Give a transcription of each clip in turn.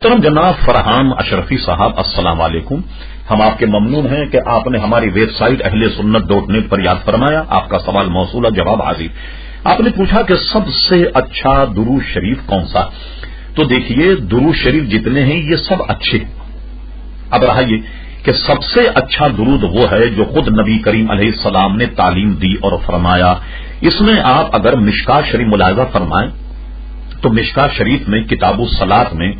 محترم جناب فرحان اشرفی صاحب السلام علیکم. ہم آپ کے ممنون ہیں کہ آپ نے ہماری ویب سائٹ اہل سنت .net پر یاد فرمایا. آپ کا سوال موصول ہے، جواب حاضر. آپ نے پوچھا کہ سب سے اچھا درود شریف کون سا؟ تو دیکھیے، درود شریف جتنے ہیں یہ سب اچھے ہیں. اب رہا یہ کہ سب سے اچھا درود وہ ہے جو خود نبی کریم علیہ السلام نے تعلیم دی اور فرمایا. اس میں آپ اگر مشکاۃ شریف ملاحظہ فرمائیں تو مشکاۃ شریف میں کتاب الصلاۃ میں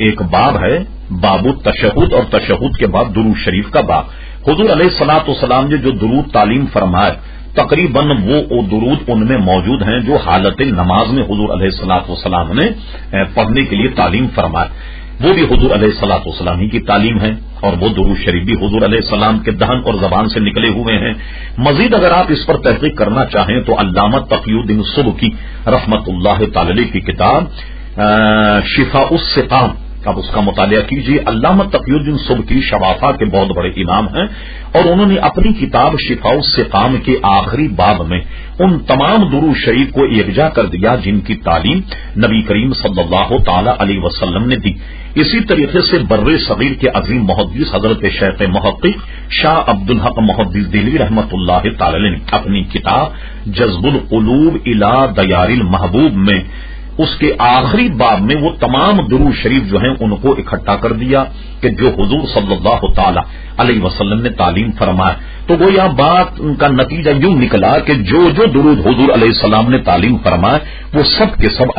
ایک باب ہے، باب التشہد، اور تشہد کے بعد درود شریف کا باب. حضور علیہ الصلوۃ والسلام نے جو درود تعلیم فرمائے تقریباً وہ درود ان میں موجود ہیں جو حالت نماز میں حضور علیہ الصلوۃ والسلام نے پڑھنے کے لیے تعلیم فرمائے. وہ بھی حضور علیہ الصلوۃ والسلام ہی کی تعلیم ہے، اور وہ درود شریف بھی حضور علیہ السلام کے دہن اور زبان سے نکلے ہوئے ہیں. مزید اگر آپ اس پر تحقیق کرنا چاہیں تو علامہ تقی الدین سبکی رحمت اللہ تعالی کی کتاب شفاء السقام، اب اس کا مطالعہ کیجیے. علامہ تقی الدین سبکی شفافہ کے بہت بڑے امام ہیں، اور انہوں نے اپنی کتاب شفاء السقام کے آخری باب میں ان تمام درود شریف کو یکجا کر دیا جن کی تعلیم نبی کریم صلی اللہ تعالی علیہ وسلم نے دی. اسی طریقے سے بر صغیر کے عظیم محدث حضرت شیخ محقق شاہ عبدالحق محدث دہلوی رحمت اللہ تعالی نے اپنی کتاب جذب القلوب الی دیار المحبوب میں اس کے آخری باب میں وہ تمام درود شریف جو ہیں ان کو اکٹھا کر دیا کہ جو حضور صلی اللہ تعالی علیہ وسلم نے تعلیم فرمایا. تو وہ یہاں بات کا نتیجہ یوں نکلا کہ جو درود حضور علیہ السلام نے تعلیم فرمایا وہ سب کے سب